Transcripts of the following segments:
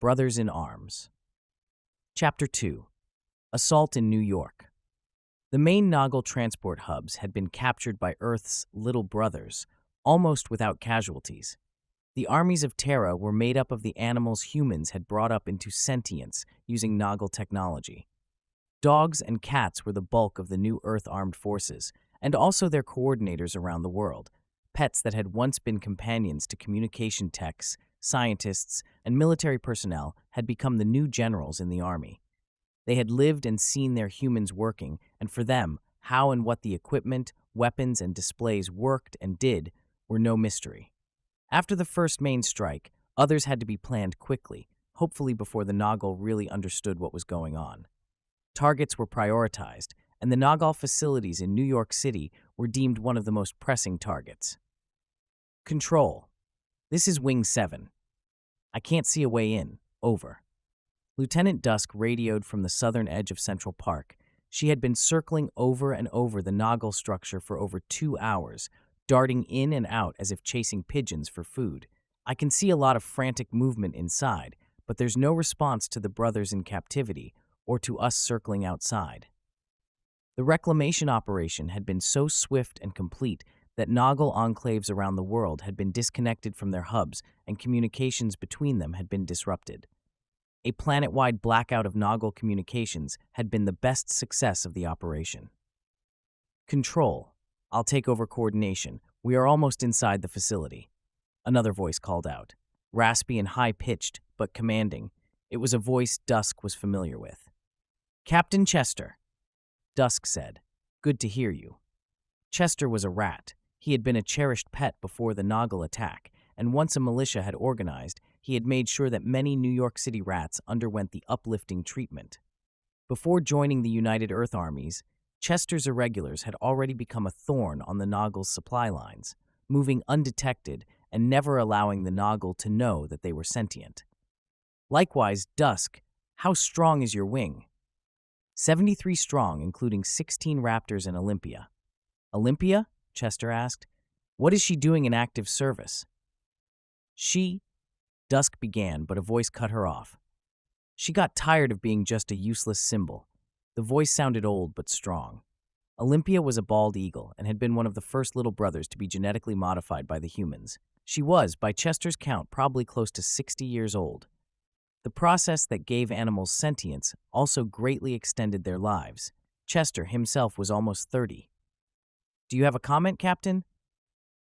Brothers in Arms. Chapter 2. Assault in New York. The main Nagel transport hubs had been captured by Earth's little brothers, almost without casualties. The armies of Terra were made up of the animals humans had brought up into sentience using Nagel technology. Dogs and cats were the bulk of the new Earth armed forces, and also their coordinators around the world, pets that had once been companions to communication techs, scientists, and military personnel had become the new generals in the army. They had lived and seen their humans working, and for them, how and what the equipment, weapons, and displays worked and did were no mystery. After the first main strike, others had to be planned quickly, hopefully before the Nagel really understood what was going on. Targets were prioritized, and the Nagel facilities in New York City were deemed one of the most pressing targets. Control. This is Wing 7. I can't see a way in. Over. Lieutenant Dusk radioed from the southern edge of Central Park. She had been circling over and over the Nagel structure for over 2 hours, darting in and out as if chasing pigeons for food. I can see a lot of frantic movement inside, but there's no response to the brothers in captivity or to us circling outside. The reclamation operation had been so swift and complete that Nagel enclaves around the world had been disconnected from their hubs and communications between them had been disrupted. A planet-wide blackout of Nagel communications had been the best success of the operation. Control. I'll take over coordination. We are almost inside the facility. Another voice called out, raspy and high-pitched, but commanding. It was a voice Dusk was familiar with. Captain Chester, Dusk said. Good to hear you. Chester was a rat. He had been a cherished pet before the Nagel attack, and once a militia had organized, he had made sure that many New York City rats underwent the uplifting treatment. Before joining the United Earth Armies, Chester's Irregulars had already become a thorn on the Nagel's supply lines, moving undetected and never allowing the Nagel to know that they were sentient. Likewise, Dusk, how strong is your wing? 73 strong, including 16 raptors in Olympia. Olympia? Chester asked. What is she doing in active service? Dusk began, but a voice cut her off. She got tired of being just a useless symbol. The voice sounded old but strong. Olympia was a bald eagle and had been one of the first little brothers to be genetically modified by the humans. She was, by Chester's count, probably close to 60 years old. The process that gave animals sentience also greatly extended their lives. Chester himself was almost 30. Do you have a comment, Captain?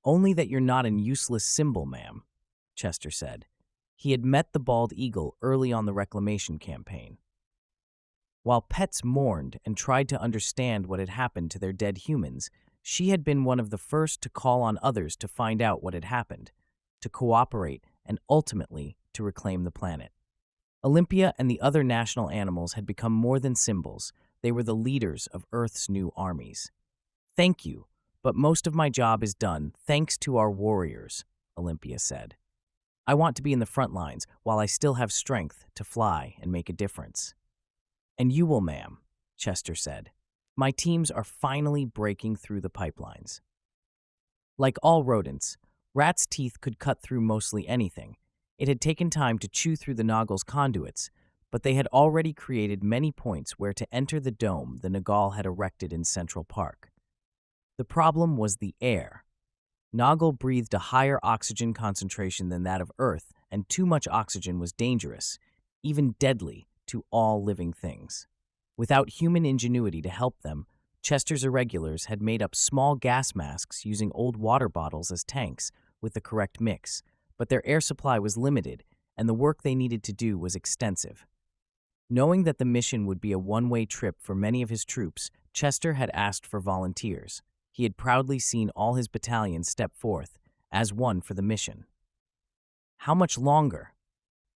Only that you're not an useless symbol, ma'am, Chester said. He had met the bald eagle early on the reclamation campaign. While pets mourned and tried to understand what had happened to their dead humans, she had been one of the first to call on others to find out what had happened, to cooperate, and ultimately to reclaim the planet. Olympia and the other national animals had become more than symbols. They were the leaders of Earth's new armies. Thank you, but most of my job is done thanks to our warriors, Olympia said. I want to be in the front lines while I still have strength to fly and make a difference. And you will, ma'am, Chester said. My teams are finally breaking through the pipelines. Like all rodents, rats' teeth could cut through mostly anything. It had taken time to chew through the Nagel's conduits, but they had already created many points where to enter the dome the Nagel had erected in Central Park. The problem was the air. Nagel breathed a higher oxygen concentration than that of Earth, and too much oxygen was dangerous, even deadly, to all living things. Without human ingenuity to help them, Chester's Irregulars had made up small gas masks using old water bottles as tanks with the correct mix, but their air supply was limited, and the work they needed to do was extensive. Knowing that the mission would be a one-way trip for many of his troops, Chester had asked for volunteers. He had proudly seen all his battalions step forth as one for the mission. How much longer?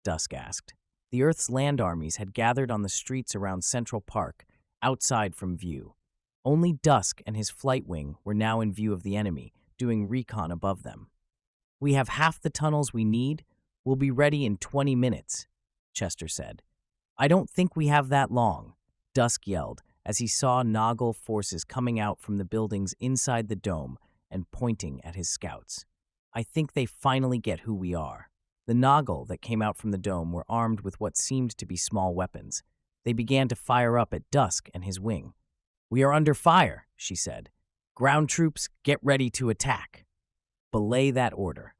Dusk asked. The Earth's land armies had gathered on the streets around Central Park, outside from view. Only Dusk and his flight wing were now in view of the enemy, doing recon above them. We have half the tunnels we need. We'll be ready in 20 minutes, Chester said. I don't think we have that long, Dusk yelled as he saw Nagel forces coming out from the buildings inside the dome and pointing at his scouts. I think they finally get who we are. The Nagel that came out from the dome were armed with what seemed to be small weapons. They began to fire up at Dusk and his wing. "We are under fire," she said. "Ground troops, get ready to attack." "Belay that order,"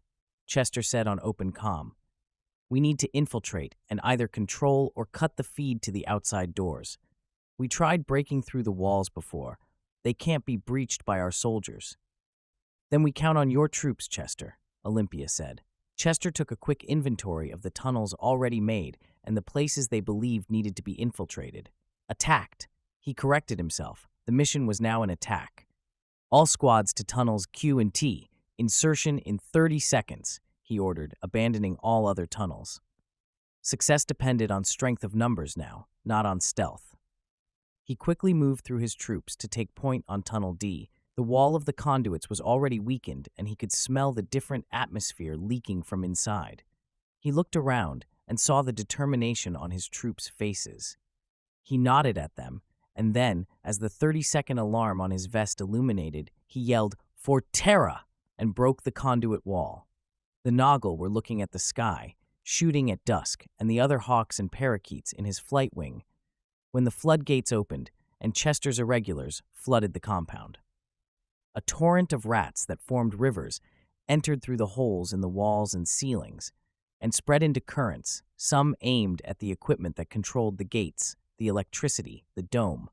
Chester said on open comm. "We need to infiltrate and either control or cut the feed to the outside doors. We tried breaking through the walls before. They can't be breached by our soldiers." "Then we count on your troops, Chester," Olympia said. Chester took a quick inventory of the tunnels already made and the places they believed needed to be infiltrated. Attacked. He corrected himself. The mission was now an attack. "All squads to tunnels Q and T. Insertion in 30 seconds, he ordered, abandoning all other tunnels. Success depended on strength of numbers now, not on stealth. He quickly moved through his troops to take point on Tunnel D. The wall of the conduits was already weakened, and he could smell the different atmosphere leaking from inside. He looked around and saw the determination on his troops' faces. He nodded at them, and then, as the 30-second alarm on his vest illuminated, he yelled, "For Terara!" and broke the conduit wall. The Nagel were looking at the sky, shooting at Dusk and the other hawks and parakeets in his flight wing, when the floodgates opened and Chester's Irregulars flooded the compound. A torrent of rats that formed rivers entered through the holes in the walls and ceilings and spread into currents, some aimed at the equipment that controlled the gates, the electricity, the dome.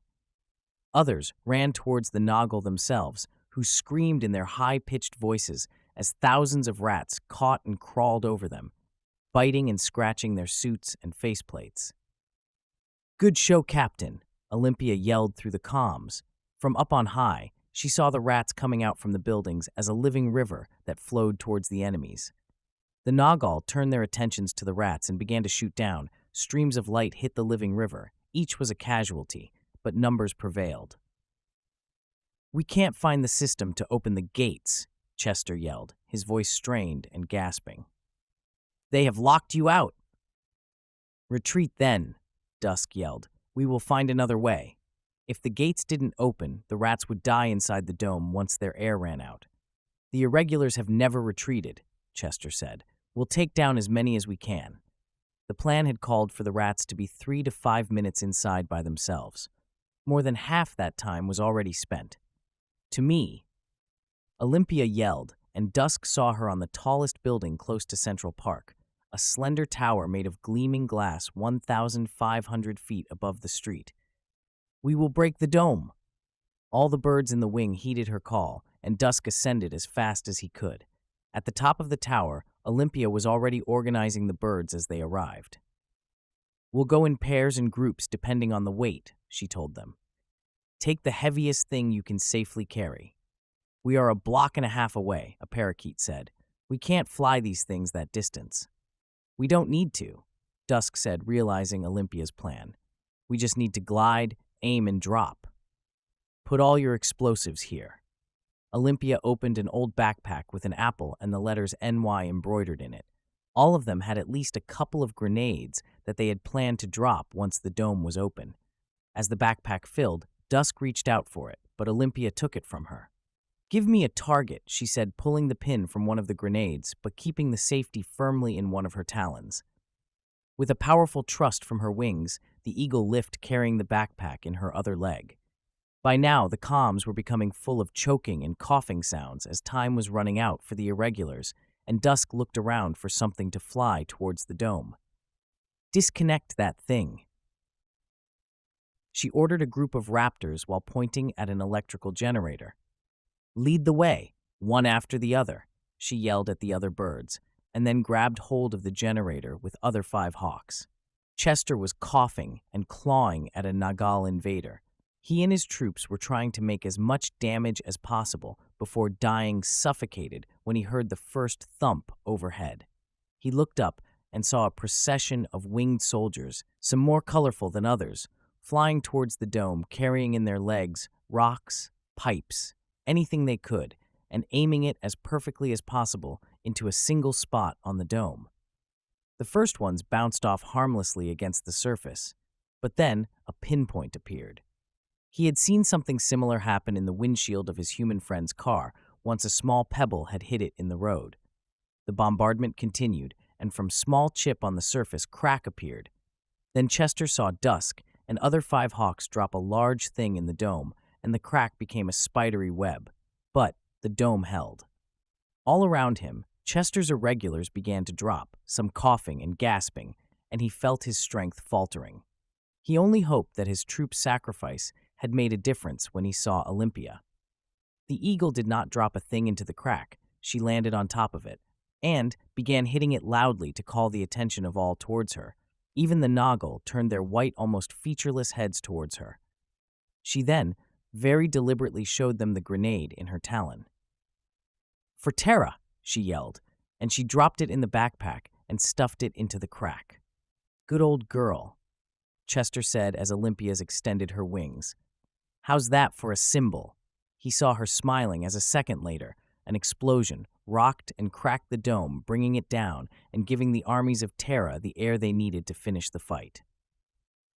Others ran towards the Nagel themselves, who screamed in their high-pitched voices as thousands of rats caught and crawled over them, biting and scratching their suits and faceplates. "Good show, Captain," Olympia yelled through the comms. From up on high, she saw the rats coming out from the buildings as a living river that flowed towards the enemies. The Nagel turned their attentions to the rats and began to shoot down. Streams of light hit the living river. Each was a casualty, but numbers prevailed. "We can't find the system to open the gates," Chester yelled, his voice strained and gasping. "They have locked you out." "Retreat then," Dusk yelled. "We will find another way." If the gates didn't open, the rats would die inside the dome once their air ran out. "The Irregulars have never retreated," Chester said. "We'll take down as many as we can." The plan had called for the rats to be 3 to 5 minutes inside by themselves. More than half that time was already spent. "To me," Olympia yelled, and Dusk saw her on the tallest building close to Central Park, a slender tower made of gleaming glass 1,500 feet above the street. "We will break the dome." All the birds in the wing heeded her call, and Dusk ascended as fast as he could. At the top of the tower, Olympia was already organizing the birds as they arrived. "We'll go in pairs and groups depending on the weight," she told them. "Take the heaviest thing you can safely carry." "We are a block and a half away," a parakeet said. "We can't fly these things that distance." "We don't need to," Dusk said, realizing Olympia's plan. "We just need to glide, aim, and drop. Put all your explosives here." Olympia opened an old backpack with an apple and the letters NY embroidered in it. All of them had at least a couple of grenades that they had planned to drop once the dome was open. As the backpack filled, Dusk reached out for it, but Olympia took it from her. "Give me a target," she said, pulling the pin from one of the grenades, but keeping the safety firmly in one of her talons. With a powerful thrust from her wings, the eagle lifted, carrying the backpack in her other leg. By now, the comms were becoming full of choking and coughing sounds as time was running out for the Irregulars, and Dusk looked around for something to fly towards the dome. "Disconnect that thing." She ordered a group of raptors while pointing at an electrical generator. "Lead the way, one after the other," she yelled at the other birds, and then grabbed hold of the generator with other 5 hawks. Chester was coughing and clawing at a Nagel invader. He and his troops were trying to make as much damage as possible before dying suffocated when he heard the first thump overhead. He looked up and saw a procession of winged soldiers, some more colorful than others, flying towards the dome, carrying in their legs rocks, pipes, anything they could, and aiming it as perfectly as possible into a single spot on the dome. The first ones bounced off harmlessly against the surface, but then a pinpoint appeared. He had seen something similar happen in the windshield of his human friend's car once a small pebble had hit it in the road. The bombardment continued, and from small chip on the surface, crack appeared. Then Chester saw dusk, and other 5 hawks drop a large thing in the dome, and the crack became a spidery web. But the dome held. All around him, Chester's irregulars began to drop, some coughing and gasping, and he felt his strength faltering. He only hoped that his troop's sacrifice had made a difference when he saw Olympia. The eagle did not drop a thing into the crack. She landed on top of it, and began hitting it loudly to call the attention of all towards her. Even the Nagel turned their white, almost featureless heads towards her. She then very deliberately showed them the grenade in her talon. "For Terara," she yelled, and she dropped it in the backpack and stuffed it into the crack. "Good old girl," Chester said as Olympia's extended her wings. "How's that for a symbol?" He saw her smiling as a second later, an explosion rocked and cracked the dome, bringing it down and giving the armies of Terra the air they needed to finish the fight.